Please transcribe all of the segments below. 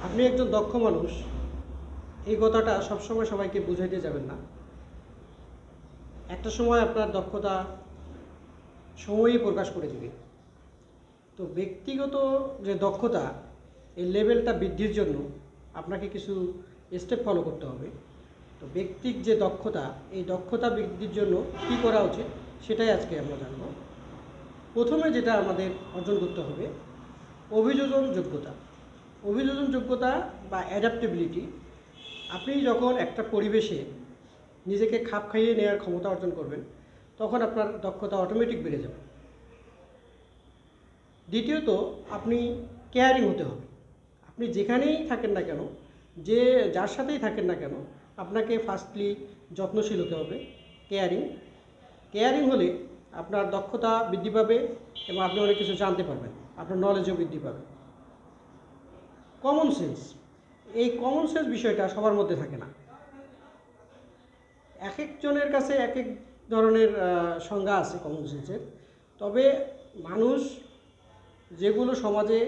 আপনি একজন দক্ষ মানুষ, এই কথাটা সবসময় সবাইকে বুঝাইতে যাবেন না। একটা সময় আপনার দক্ষতা সময়ই প্রকাশ করে দেবে। তো ব্যক্তিগত যে দক্ষতা, এই লেভেলটা বৃদ্ধির জন্য আপনাকে কিছু স্টেপ ফলো করতে হবে। তো ব্যক্তিক যে দক্ষতা, এই দক্ষতা বৃদ্ধির জন্য কী করা উচিত সেটাই আজকে আমরা জানব। প্রথমে যেটা আমাদের অর্জন করতে হবে, অভিযোজন যোগ্যতা। অভিযোজন যোগ্যতা বা অ্যাডাপ্টেবিলিটি। আপনি যখন একটা পরিবেশে নিজেকে খাপ খাইয়ে নেওয়ার ক্ষমতা অর্জন করবেন, তখন আপনার দক্ষতা অটোমেটিক বেড়ে যাবে। দ্বিতীয়ত, আপনি কেয়ারিং হতে হবে। আপনি যেখানেই থাকেন না কেন, যার সাথেই থাকেন না কেন, আপনাকে ফার্স্টলি যত্নশীল হতে হবে। কেয়ারিং হলে আপনার দক্ষতা বৃদ্ধি পাবে এবং আপনি অনেক কিছু জানতে পারবেন, আপনার নলেজও বৃদ্ধি পাবে। Common sense. এই কমন সেন্স বিষয়টা সবার মধ্যে থাকে না। এক একজনের কাছে এক এক ধরনের সংজ্ঞা আছে কমন সেন্সের। তবে মানুষ যেগুলো সমাজে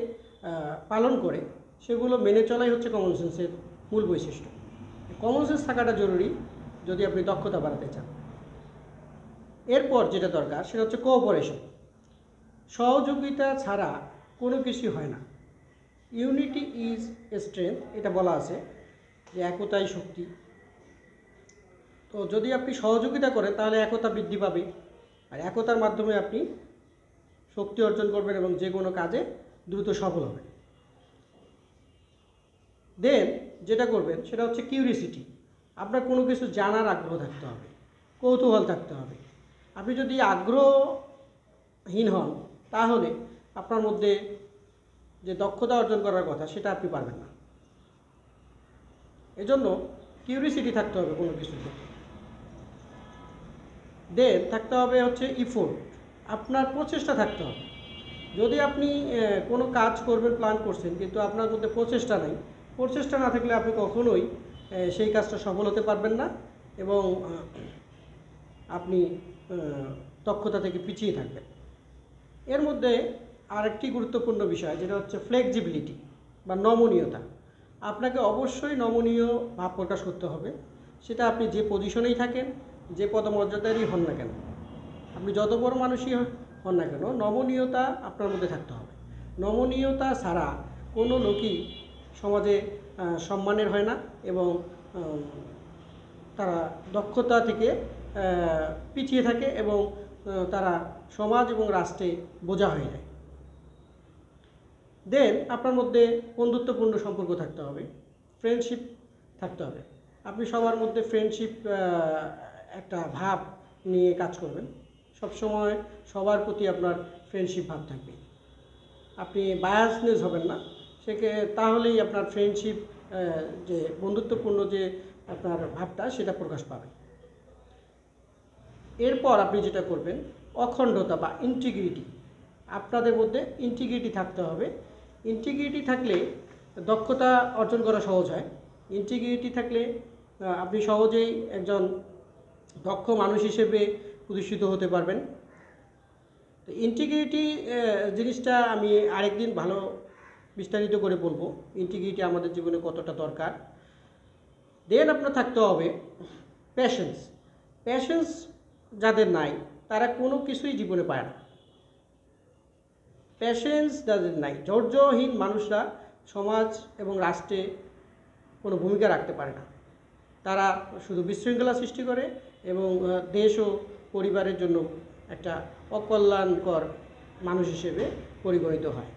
পালন করে সেগুলো মেনে চলাই হচ্ছে কমন সেন্সের মূল বৈশিষ্ট্য। কমন সেন্স থাকাটা জরুরি যদি আপনি দক্ষতা বাড়াতে চান। এরপর যেটা দরকার সেটা হচ্ছে কোঅপারেশন। সহযোগিতা ছাড়া কোনো কিছুই হয় না। ইউনিটি ইজ এ স্ট্রেংথ, এটা বলা আছে যে একতাই শক্তি। তো যদি আপনি সহযোগিতা করেন তাহলে একতা বৃদ্ধি পাবে, আর একতার মাধ্যমে আপনি শক্তি অর্জন করবেন এবং যে কোনো কাজে দ্রুত সফল হবেন। দেন যেটা করবেন সেটা হচ্ছে কিউরিসিটি। আপনার কোনো কিছু জানার আগ্রহ থাকতে হবে, কৌতূহল থাকতে হবে। আপনি যদি আগ্রহহীন হন তাহলে আপনার মধ্যে যে দক্ষতা অর্জন করার কথা সেটা আপনি পারবেন না। এজন্য কিউরিসিটি থাকতে হবে কোনো কিছুর ক্ষেত্রে। দেন থাকতে হবে হচ্ছে ইফোর্ট। আপনার প্রচেষ্টা থাকতে হবে। যদি আপনি কোনো কাজ করবেন প্ল্যান করছেন কিন্তু আপনার মধ্যে প্রচেষ্টা নাই, প্রচেষ্টা না থাকলে আপনি কখনোই সেই কাজটা সফল হতে পারবেন না এবং আপনি দক্ষতা থেকে পিছিয়ে থাকবেন। এর মধ্যে আরেকটি গুরুত্বপূর্ণ বিষয় যেটা হচ্ছে ফ্লেক্সিবিলিটি বা নমনীয়তা। আপনাকে অবশ্যই নমনীয় ভাব প্রকাশ করতে হবে। সেটা আপনি যে পজিশনেই থাকেন, যে পদমর্যাদারই হন না কেন, আপনি যত বড় মানুষই হন না কেন, নমনীয়তা আপনার মধ্যে থাকতে হবে। নমনীয়তা ছাড়া কোনো লোকই সমাজে সম্মানের হয় না এবং তারা দক্ষতা থেকে পিছিয়ে থাকে এবং তারা সমাজ এবং রাষ্ট্রে বোঝা হয়ে যায়। দেন আপনার মধ্যে বন্ধুত্বপূর্ণ সম্পর্ক থাকতে হবে, ফ্রেন্ডশিপ থাকতে হবে। আপনি সবার মধ্যে ফ্রেন্ডশিপ একটা ভাব নিয়ে কাজ করবেন। সবসময় সবার প্রতি আপনার ফ্রেন্ডশিপ ভাব থাকবে। আপনি বায়াসনেস হবেন না, তাহলেই আপনার ফ্রেন্ডশিপ যে বন্ধুত্বপূর্ণ যে আপনার ভাবটা সেটা প্রকাশ পাবে। এরপর আপনি যেটা করবেন, অখণ্ডতা বা ইন্টিগ্রিটি। আপনাদের মধ্যে ইন্টিগ্রিটি থাকতে হবে। ইন্টিগ্রিটি থাকলে দক্ষতা অর্জন করা সহজ হয়। ইন্টিগ্রিটি থাকলে আপনি সহজেই একজন দক্ষ মানুষ হিসেবে প্রতিষ্ঠিত হতে পারবেন। তো ইন্টিগ্রিটি জিনিসটা আমি আরেকদিন ভালো বিস্তারিত করে বলবো, ইন্টিগ্রিটি আমাদের জীবনে কতটা দরকার। দেন আপনার থাকতে হবে প্যাশেন্স। প্যাশেন্স যাদের নাই তারা কোনো কিছুই জীবনে পায় না। প্যাশেন্স যাদের নাই, ধৈর্যহীন মানুষরা সমাজ এবং রাষ্ট্রে কোনো ভূমিকা রাখতে পারে না। তারা শুধু বিশৃঙ্খলা সৃষ্টি করে এবং দেশ ও পরিবারের জন্য একটা অকল্যাণকর মানুষ হিসেবে পরিগণিত হয়।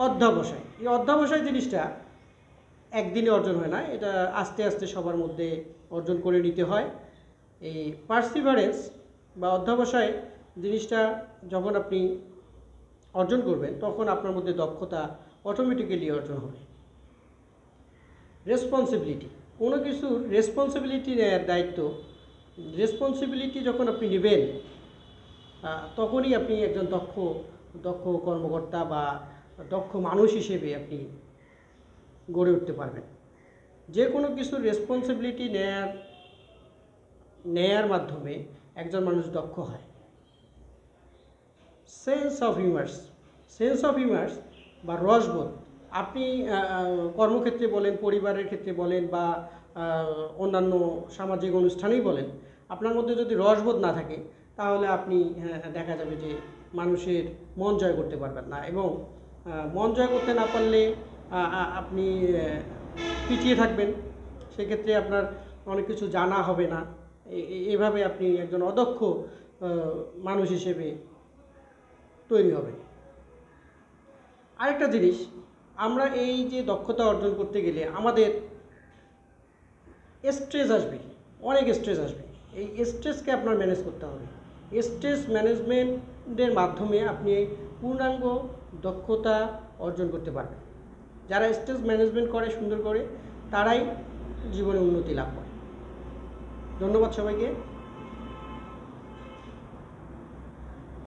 অধ্যবসায়। এই অধ্যবসায় জিনিসটা একদিনে অর্জন হয় না, এটা আস্তে আস্তে সবার মধ্যে অর্জন করে নিতে হয়। এই পার্সিভারেন্স বা অধ্যবসায় জিনিসটা যখন আপনি অর্জন করবেন তখন আপনার মধ্যে দক্ষতা অটোমেটিক্যালি অর্জন হবে। রেসপন্সিবিলিটি। কোনো কিছুর রেসপন্সিবিলিটি নেওয়ার দায়িত্ব, রেসপন্সিবিলিটি যখন আপনি নেবেন তখনই আপনি একজন দক্ষ কর্মকর্তা বা দক্ষ মানুষ হিসেবে আপনি গড়ে উঠতে পারবেন। যে কোনো কিছুর রেসপন্সিবিলিটি নেয়ার মাধ্যমে একজন মানুষ দক্ষ হয়। সেন্স অফ হিউমার্স বা রসবোধ। আপনি কর্মক্ষেত্রে বলেন, পরিবারের ক্ষেত্রে বলেন, বা অন্যান্য সামাজিক অনুষ্ঠানেই বলেন, আপনার মধ্যে যদি রসবোধ না থাকে তাহলে আপনি দেখা যাবে যে মানুষের মন জয় করতে পারবেন না, এবং মন জয় করতে না পারলে আপনি পিছিয়ে থাকবেন। সেক্ষেত্রে আপনার অনেক কিছু জানা হবে না। এভাবে আপনি একজন অদক্ষ মানুষ হিসেবে তৈরি হবেন। আরেকটা জিনিস, আমরা এই যে দক্ষতা অর্জন করতে গেলে আমাদের স্ট্রেস আসবে, অনেক স্ট্রেস আসবে। এই স্ট্রেসকে আপনার ম্যানেজ করতে হবে। স্ট্রেস ম্যানেজমেন্টের মাধ্যমে আপনি পূর্ণাঙ্গ দক্ষতা অর্জন করতে পারবেন। যারা স্ট্রেস ম্যানেজমেন্ট করে সুন্দর করে, তারাই জীবনে উন্নতি লাভ করে। ধন্যবাদ সবাইকে।